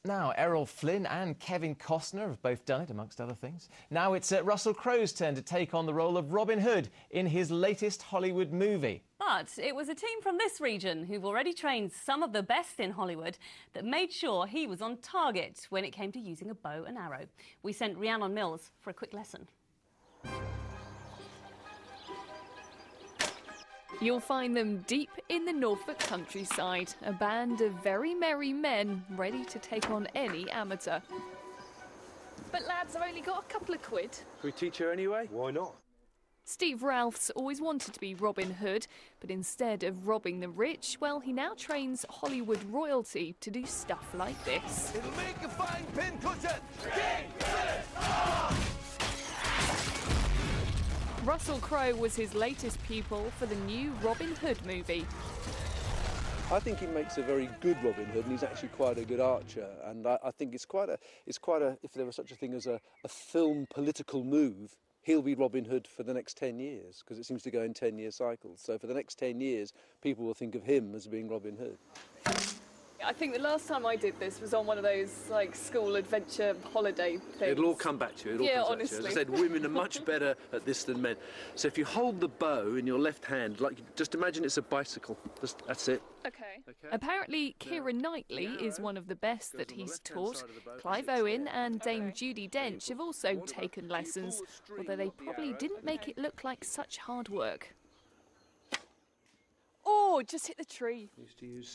Now, Errol Flynn and Kevin Costner have both done it, amongst other things. Now it's Russell Crowe's turn to take on the role of Robin Hood in his latest Hollywood movie. But it was a team from this region who've already trained some of the best in Hollywood that made sure he was on target when it came to using a bow and arrow. We sent Rhiannon Mills for a quick lesson. You'll find them deep in the Norfolk countryside, a band of very merry men ready to take on any amateur. But lads, I've only got a couple of quid. Can we teach her anyway? Why not? Steve Ralph's always wanted to be Robin Hood, but instead of robbing the rich, well, he now trains Hollywood royalty to do stuff like this. It'll make a fine pincushion! Russell Crowe was his latest pupil for the new Robin Hood movie. I think he makes a very good Robin Hood, and he's actually quite a good archer. And I think it's quite a, if there was such a thing as a film political move, he'll be Robin Hood for the next 10 years, because it seems to go in 10-year cycles. So for the next 10 years, people will think of him as being Robin Hood. I think the last time I did this was on one of those like school adventure holiday things. It'll all come back to you. Yeah, honestly. As I said, women are much better at this than men. So if you hold the bow in your left hand, like just imagine it's a bicycle. That's it. Okay. Apparently, Keira Knightley is one of the best that he's taught. Clive Owen and Dame Judi Dench have also taken lessons, although they probably didn't make it look like such hard work. Oh, just hit the tree.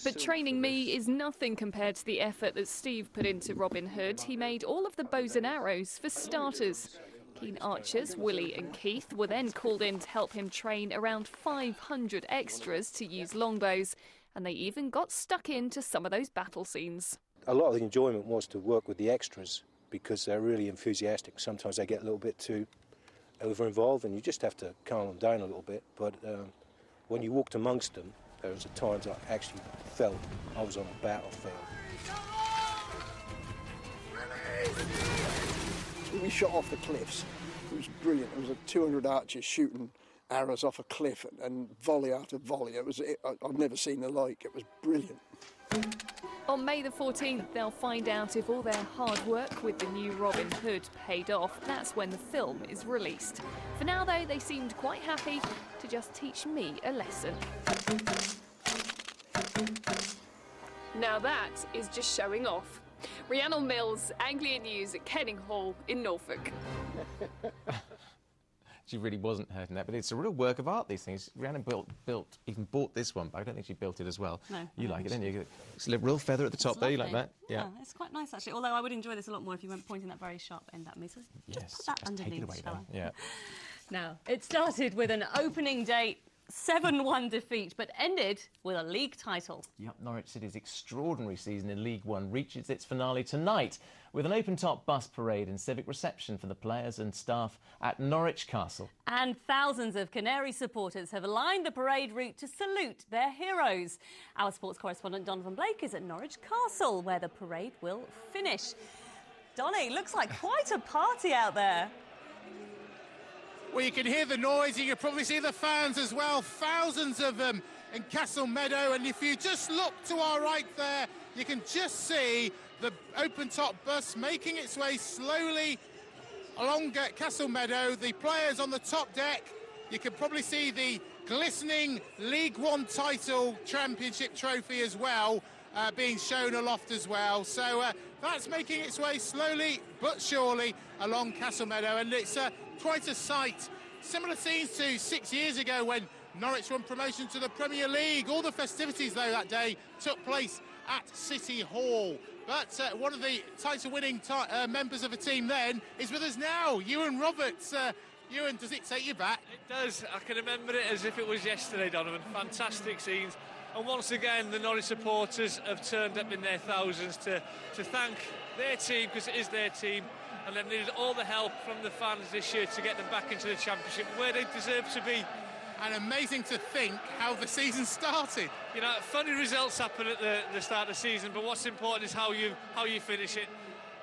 But training me is nothing compared to the effort that Steve put into Robin Hood. He made all of the bows and arrows for starters. Keen archers, Willie and Keith, were then called in to help him train around 500 extras to use longbows, and they even got stuck into some of those battle scenes. A lot of the enjoyment was to work with the extras because they're really enthusiastic. Sometimes they get a little bit too over-involved and you just have to calm them down a little bit. But when you walked amongst them, there was times I actually felt I was on a battlefield. We shot off the cliffs. It was brilliant. It was like 200 archers shooting arrows off a cliff and volley after volley. I've never seen the like. It was brilliant. On May the 14th, they'll find out if all their hard work with the new Robin Hood paid off. That's when the film is released. For now, though, they seemed quite happy to just teach me a lesson. Now that is just showing off. Rhiannon Mills, Anglia News at Kenning Hall in Norfolk. She really wasn't hurting that, but it's a real work of art, these things. Rhiannon even bought this one, but I don't think she built it as well. No. You like it, don't you? It's a real feather at the top there, you like that? Yeah, it's quite nice, actually. Although I would enjoy this a lot more if you weren't pointing that very sharp end at me. So yes, put that underneath, take it away then. Yeah. Now, it started with an opening day 7-1 defeat, but ended with a league title. Yep, Norwich City's extraordinary season in League One reaches its finale tonight with an open-top bus parade and civic reception for the players and staff at Norwich Castle. And thousands of Canary supporters have lined the parade route to salute their heroes. Our sports correspondent Donovan Blake is at Norwich Castle, where the parade will finish. Donny, looks like quite a party out there. Well, you can hear the noise, you can probably see the fans as well, thousands of them in Castle Meadow, and if you just look to our right there, you can just see the open-top bus making its way slowly along Castle Meadow, the players on the top deck. You can probably see the glistening League One title championship trophy as well, being shown aloft as well. So that's making its way slowly but surely along Castle Meadow, and it's quite a sight. Similar scenes to 6 years ago when Norwich won promotion to the Premier League. All the festivities, though, that day took place at City Hall. But one of the title-winning members of the team then is with us now, Ewan Roberts. Ewan, does it take you back? It does. I can remember it as if it was yesterday, Donovan. Fantastic scenes. And once again, the Norwich supporters have turned up in their thousands to thank their team, because it is their team, and they've needed all the help from the fans this year to get them back into the Championship, where they deserve to be. And amazing to think how the season started. You know, funny results happen at the start of the season, but what's important is how you finish it.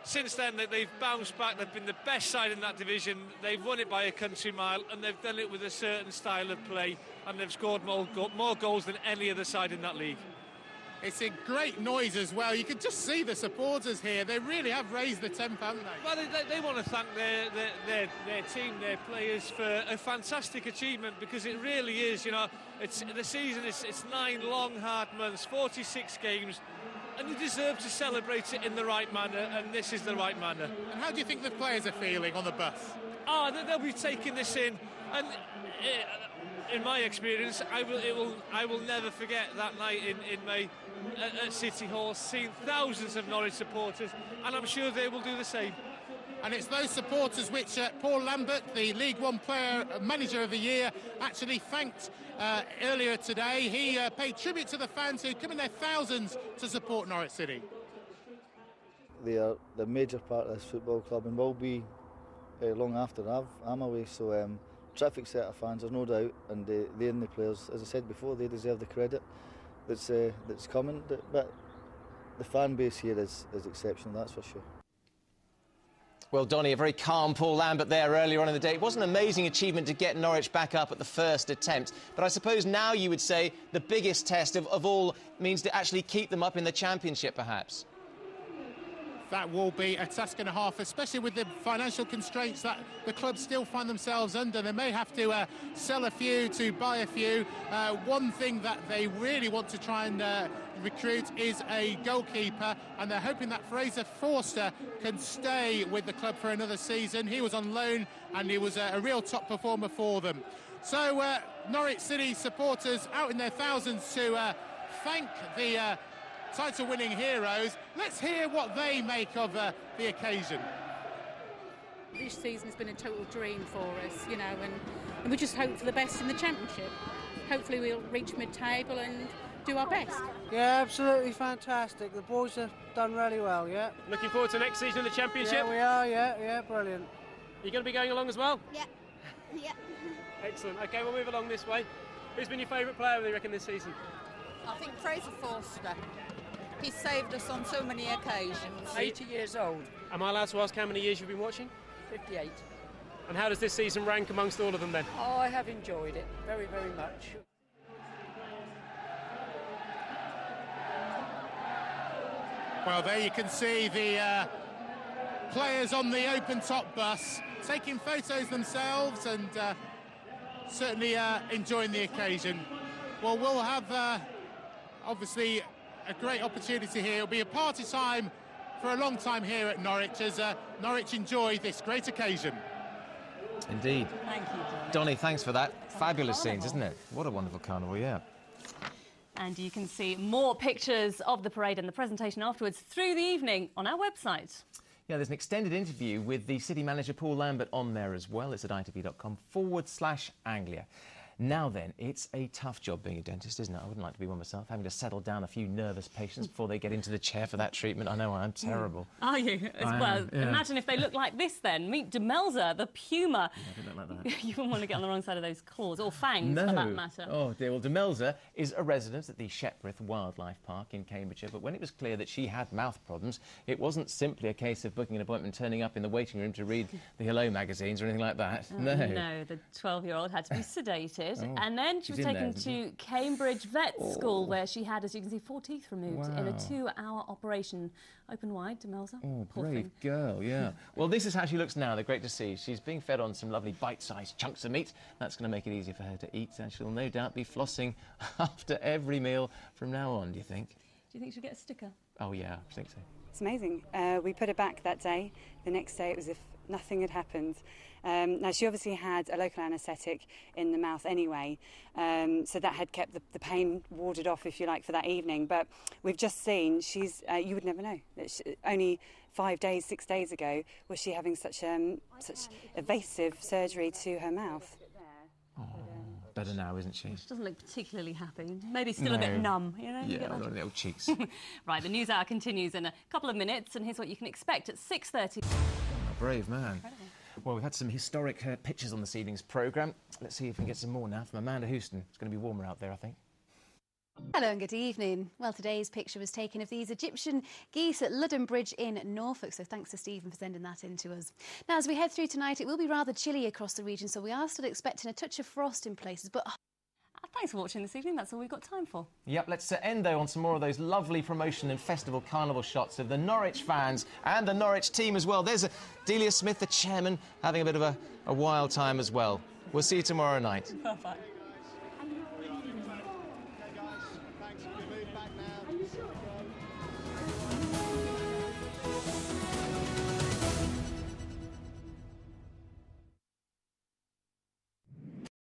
Since then, they've bounced back. They've been the best side in that division. They've won it by a country mile, and they've done it with a certain style of play, and they've scored more goals than any other side in that league. It's a great noise as well. You can just see the supporters here. They really have raised the tempo, haven't they? Well, they want to thank their team, their players, for a fantastic achievement, because it really is, you know, it's the season, it's 9 long, hard months, 46 games, and you deserve to celebrate it in the right manner, and this is the right manner. And how do you think the players are feeling on the bus? Oh, they'll be taking this in, and in my experience, I will never forget that night in May at City Hall, seeing thousands of Norwich supporters, and I'm sure they will do the same. And it's those supporters which Paul Lambert, the League One Player Manager of the Year, actually thanked earlier today. He paid tribute to the fans who come in their thousands to support Norwich City. They are the major part of this football club and will be long after I'm away, so terrific set of fans, there's no doubt, and they and the players, as I said before, they deserve the credit that's coming, but the fan base here is exceptional, that's for sure. Well, Donny, a very calm Paul Lambert there earlier on in the day. It was an amazing achievement to get Norwich back up at the first attempt, but I suppose now you would say the biggest test of all means to actually keep them up in the Championship, perhaps. That will be a task and a half, especially with the financial constraints that the club still find themselves under. They may have to sell a few to buy a few. One thing that they really want to try and recruit is a goalkeeper, and they're hoping that Fraser Forster can stay with the club for another season. He was on loan and he was a real top performer for them. So Norwich City supporters out in their thousands to thank the title-winning heroes. Let's hear what they make of the occasion. This season has been a total dream for us, you know, and we just hope for the best in the Championship. Hopefully we'll reach mid-table and do our best. Yeah, absolutely fantastic. The boys have done really well, yeah. Looking forward to next season in the Championship? Yeah, we are, yeah, brilliant. Are you going to be going along as well? Yeah. Yeah. Excellent. OK, we'll move along this way. Who's been your favourite player, do you reckon, this season? I think Fraser Forster. He's saved us on so many occasions. 80 years old. Am I allowed to ask how many years you've been watching? 58. And how does this season rank amongst all of them then? Oh, I have enjoyed it very, very much. Well, there you can see the players on the open-top bus taking photos themselves and certainly enjoying the occasion. Well, we'll have obviously a great opportunity here. It'll be a party time for a long time here at Norwich as Norwich enjoy this great occasion. Indeed. Thank you, Donny. Donny, thanks for that. Fabulous scenes, isn't it? What a wonderful carnival, yeah. And you can see more pictures of the parade and the presentation afterwards through the evening on our website. Yeah, there's an extended interview with the city manager Paul Lambert on there as well. It's at itv.com/Anglia. Now then, it's a tough job being a dentist, isn't it? I wouldn't like to be one myself, having to settle down a few nervous patients before they get into the chair for that treatment. I know I'm terrible. Are you? Well, yeah. Imagine if they look like this then. Meet Demelza, the Puma. Yeah, they look like that. You wouldn't want to get on the wrong side of those claws, or fangs no. for that matter. Oh dear, well Demelza is a resident at the Shepreth Wildlife Park in Cambridgeshire, but when it was clear that she had mouth problems, it wasn't simply a case of booking an appointment, turning up in the waiting room to read the Hello magazines or anything like that. No, the 12-year-old had to be sedated, and then she was taken to Cambridge Vet School, where she had, as you can see, 4 teeth removed in a 2-hour operation. Open wide, Demelza. Oh, brave girl, yeah. Well, this is how she looks now. They're great to see. She's being fed on some lovely bite-sized chunks of meat. That's going to make it easier for her to eat, and she'll no doubt be flossing after every meal from now on, do you think? Do you think she'll get a sticker? Oh, yeah, I think so. It's amazing. We put her back that day. The next day, it was as if nothing had happened. Now, she obviously had a local anaesthetic in the mouth anyway, so that had kept the pain warded off, if you like, for that evening. But we've just seen she's, you would never know, that only 6 days ago was she having such evasive surgery to her mouth. Oh, better now, isn't she? She doesn't look particularly happy. Maybe still a bit numb, you know? Yeah, on the old cheeks. Right, the news hour continues in a couple of minutes, and here's what you can expect at 6:30. Oh, brave man. Incredible. Well, we've had some historic pictures on this evening's programme. Let's see if we can get some more now from Amanda Houston. It's going to be warmer out there, I think. Hello and good evening. Well, today's picture was taken of these Egyptian geese at Ludden Bridge in Norfolk, so thanks to Stephen for sending that in to us. Now, as we head through tonight, it will be rather chilly across the region, so we are still expecting a touch of frost in places, but... Thanks for watching this evening. That's all we've got time for. Yep, let's end, though, on some more of those lovely promotion and festival carnival shots of the Norwich fans and the Norwich team as well. There's Delia Smith, the chairman, having a bit of a wild time as well. We'll see you tomorrow night. Bye-bye.